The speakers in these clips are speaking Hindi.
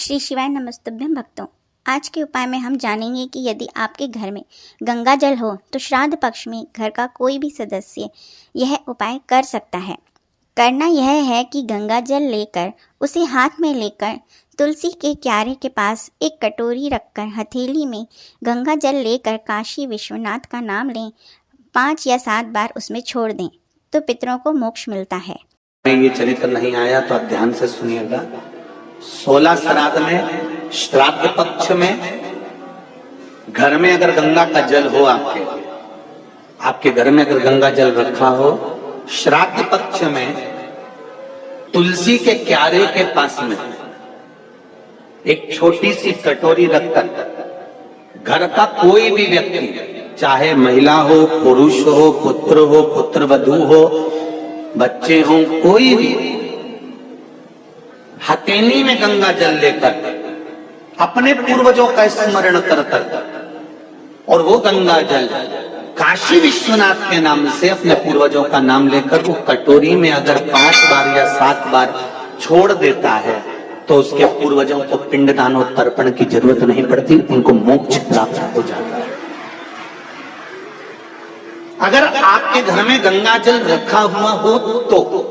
श्री शिवाय नमस्तुभ्यं भक्तों। आज के उपाय में हम जानेंगे कि यदि आपके घर में गंगा जल हो तो श्राद्ध पक्ष में घर का कोई भी सदस्य यह उपाय कर सकता है। करना यह है कि गंगा जल लेकर उसे हाथ में लेकर तुलसी के क्यारे के पास एक कटोरी रखकर हथेली में गंगा जल लेकर काशी विश्वनाथ का नाम लें। 5 या 7 बार उसमें छोड़ दें तो पितरों को मोक्ष मिलता है। ये चरित्र नहीं आया तो आप ध्यान से सुनिएगा। 16 श्राद्ध में, श्राद्ध पक्ष में घर में अगर गंगा का जल हो, आपके घर में अगर गंगा जल रखा हो, श्राद्ध पक्ष में तुलसी के क्यारे के पास में एक छोटी सी कटोरी रखकर घर का कोई भी व्यक्ति, चाहे महिला हो, पुरुष हो, पुत्र वधू हो, बच्चे हों, कोई भी हथेली में गंगा जल लेकर अपने पूर्वजों का स्मरण कर और वो गंगा जल काशी विश्वनाथ के नाम से अपने पूर्वजों का नाम लेकर वो कटोरी में अगर 5 बार या 7 बार छोड़ देता है तो उसके पूर्वजों को पिंडदान और तर्पण की जरूरत नहीं पड़ती, उनको मोक्ष प्राप्त हो जाता है। अगर आपके घर में गंगा जल रखा हुआ हो तो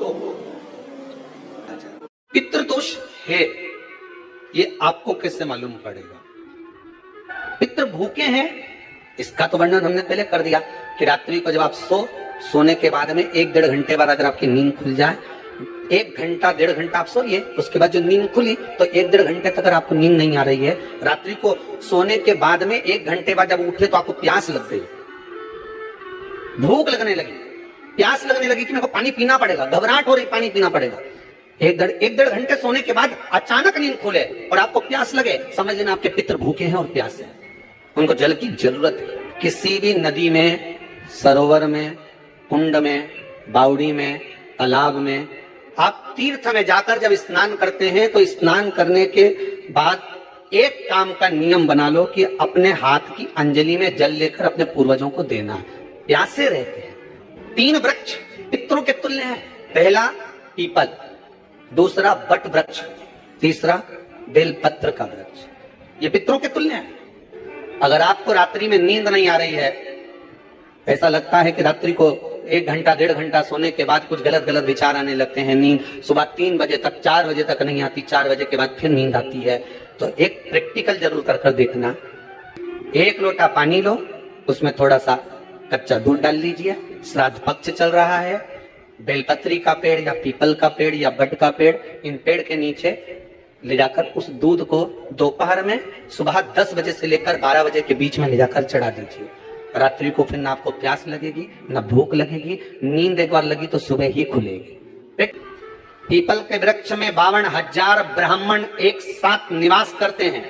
पितृदोष है, ये आपको कैसे मालूम पड़ेगा? पितृ भूखे हैं, इसका तो वर्णन हमने पहले कर दिया कि रात्रि को जब आप सोने के बाद में 1-1.5 घंटे बाद अगर आपकी नींद खुल जाए, 1 घंटा 1.5 घंटा आप सोइए, उसके बाद जो नींद खुली तो 1-1.5 घंटे तक अगर आपको नींद नहीं आ रही है, रात्रि को सोने के बाद में 1 घंटे बाद जब उठे तो आपको प्यास लग गई, भूख लगने लगी, प्यास लगने लगी कि मेरे को पानी पीना पड़ेगा, घबराहट हो रही, पानी पीना पड़ेगा। 1-1.5 घंटे सोने के बाद अचानक नींद खुले और आपको प्यास लगे, समझ लेना आपके पितृ भूखे हैं और प्यास है, उनको जल की जरूरत है। किसी भी नदी में, सरोवर में, कुंड में, बावड़ी में, तालाब में, आप तीर्थ में जाकर जब स्नान करते हैं तो स्नान करने के बाद एक काम का नियम बना लो कि अपने हाथ की अंजलि में जल लेकर अपने पूर्वजों को देना। प्यासे रहते हैं। 3 वृक्ष पितरों के तुल्य हैं। पहला पीपल, दूसरा बट वृक्ष, तीसरा बेलपत्र का वृक्ष, ये पितरों के तुल्य है। अगर आपको रात्रि में नींद नहीं आ रही है, ऐसा लगता है कि रात्रि को 1 घंटा 1.5 घंटा सोने के बाद कुछ गलत विचार आने लगते हैं, नींद सुबह 3 बजे तक 4 बजे तक नहीं आती, 4 बजे के बाद फिर नींद आती है, तो एक प्रैक्टिकल जरूर कर देखना। 1 लोटा पानी लो, उसमें थोड़ा सा कच्चा दूध डाल लीजिए, श्राद्ध पक्ष चल रहा है, बेलपत्री का पेड़ या पीपल का पेड़ या बट का पेड़, इन पेड़ के नीचे ले जाकर उस दूध को दोपहर में सुबह 10 बजे से लेकर 12 बजे के बीच में ले जाकर चढ़ा दीजिए। रात्रि को फिर ना आपको प्यास लगेगी, ना भूख लगेगी, नींद एक बार लगी तो सुबह ही खुलेगी। पीपल के वृक्ष में 52,000 ब्राह्मण एक साथ निवास करते हैं,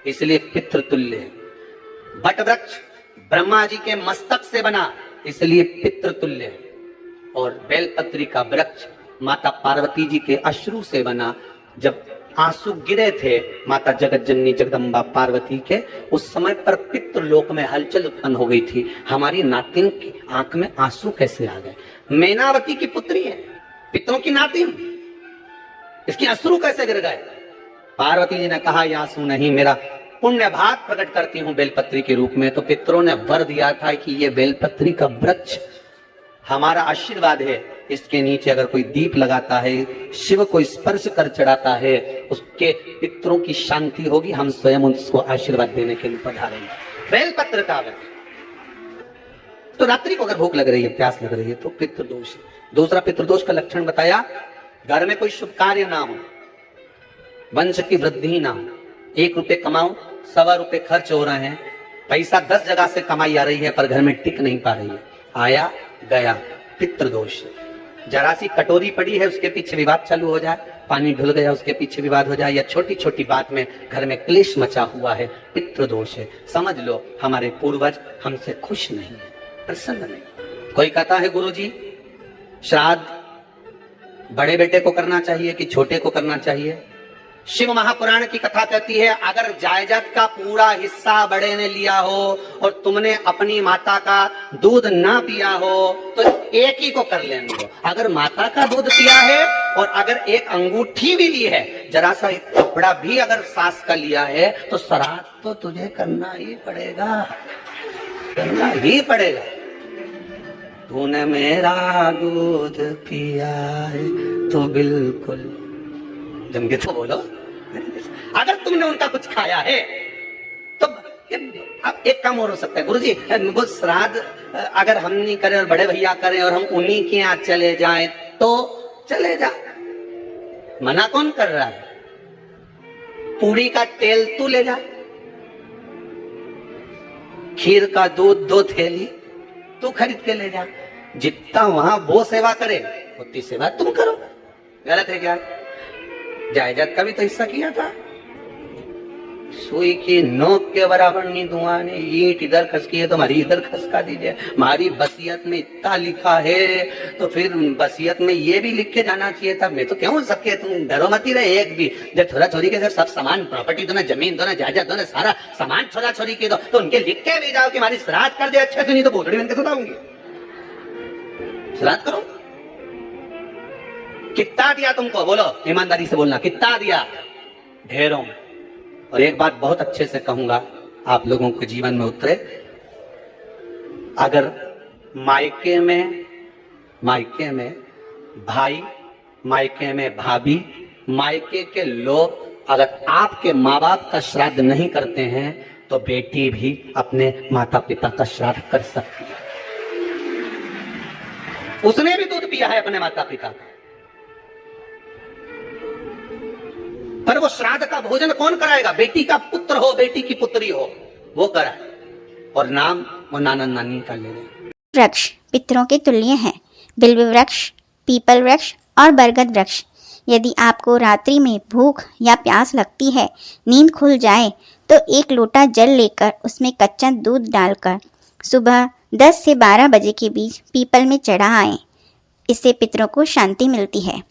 इसलिए पितृतुल्य है। बट वृक्ष ब्रह्मा जी के मस्तक से बना, इसलिए पितृतुल्य है। और बेलपत्री का वृक्ष माता पार्वती जी के अश्रु से बना। जब आंसू गिरे थे माता जगत जननी जगदम्बा पार्वती के, उस समय पर पितृलोक में हलचल उत्पन्न हो गई थी। हमारी नातिन की आंख में आंसू कैसे आ गए? मैनावती की पुत्री है, पितरों की नातिन, इसकी अश्रु कैसे गिर गए? पार्वती जी ने कहा, ये आंसू नहीं, मेरा पुण्य भाग प्रकट करती हूँ बेलपत्री के रूप में। तो पितरों ने वर दिया था कि ये बेलपत्री का वृक्ष हमारा आशीर्वाद है, इसके नीचे अगर कोई दीप लगाता है, शिव को स्पर्श कर चढ़ाता है, उसके पितरों की शांति होगी, हम स्वयं उसको आशीर्वाद देने के लिए पधारेंगे। बेलपत्र का वृक्ष। तो रात्रि को अगर भूख लग रही है, प्यास लग रही है तो पितृदोष। दूसरा पितृदोष का लक्षण बताया, घर में कोई शुभ कार्य ना हो, वंश की वृद्धि ना हो, 1 रुपए कमाओ, 1.25 रुपए खर्च हो रहे हैं, पैसा 10 जगह से कमाई आ रही है पर घर में टिक नहीं पा रही है, आया गया, पितृदोष। जरा सी कटोरी पड़ी है, उसके पीछे विवाद चालू हो जाए, पानी ढुल गया उसके पीछे विवाद हो जाए, या छोटी छोटी बात में घर में क्लेश मचा हुआ है, पितृदोष है। समझ लो हमारे पूर्वज हमसे खुश नहीं है, प्रसन्न नहीं। कोई कहता है गुरुजी श्राद्ध बड़े बेटे को करना चाहिए कि छोटे को करना चाहिए? शिव महापुराण की कथा कहती है, अगर जायदाद का पूरा हिस्सा बड़े ने लिया हो और तुमने अपनी माता का दूध ना पिया हो तो एक ही को कर लेने दो। अगर माता का दूध पिया है और अगर एक अंगूठी भी ली है, जरा सा एक कपड़ा भी अगर सास का लिया है, तो श्राद्ध तो तुझे करना ही पड़ेगा, करना ही पड़ेगा। तूने मेरा दूध पिया है तो बिल्कुल, जम के तो बोलो, अगर तुमने उनका कुछ खाया है तो अब एक काम और हो सकता है, गुरुजी वो श्राद्ध अगर हम नहीं करें और बड़े भैया करें और हम उन्हीं के यहाँ चले जाएं तो चले जा, मना कौन कर रहा है? पूरी का तेल तू ले जा, खीर का दूध 2 थैली तू खरीद के ले जा, जितना वहां वो सेवा करे उतनी सेवा तुम करो। गलत है क्या? जायदाद का भी तो हिस्सा किया था। सुई की नोक के बराबर नहीं दूंगा, ने ईंट इधर खसकी है तो हमारी इधर खसका दीजिए। हमारी वसीयत में इतना लिखा है तो फिर वसीयत में ये भी लिख के जाना चाहिए था। मैं तो क्यों सबके, तुम डरो मत ही रहे एक भी, जब छोरा छोरी के सब सामान प्रॉपर्टी दो ना, जमीन दो ना, जायदाद दो ना, सारा सामान छोरा छोरी के दो, तो उनके लिख के भी जाओ कि हमारी श्राद्ध कर दे अच्छे से, नहीं तो भोसड़ी बन के सुनाऊंगी। श्राद्ध करो। कितना दिया तुमको, बोलो ईमानदारी से बोलना, कितना दिया? ढेरों। और एक बात बहुत अच्छे से कहूंगा, आप लोगों के जीवन में उतरे, अगर मायके में भाई, मायके में भाभी, मायके के लोग अगर आपके माँ बाप का श्राद्ध नहीं करते हैं तो बेटी भी अपने माता पिता का श्राद्ध कर सकती है। उसने भी दूध पिया है अपने माता पिता का, पर वो श्राद्ध का भोजन कौन कराएगा? बेटी का पुत्र हो, बेटी की पुत्री हो, वो कराए, और नाम वो नाना नानी का ले ले। वृक्ष पितरों के तुल्य हैं। बिल्व वृक्ष, पीपल वृक्ष और बरगद वृक्ष। यदि आपको रात्रि में भूख या प्यास लगती है, नींद खुल जाए, तो 1 लोटा जल लेकर उसमें कच्चा दूध डालकर सुबह 10 से 12 बजे के बीच पीपल में चढ़ा आएं। इससे पितरों को शांति मिलती है।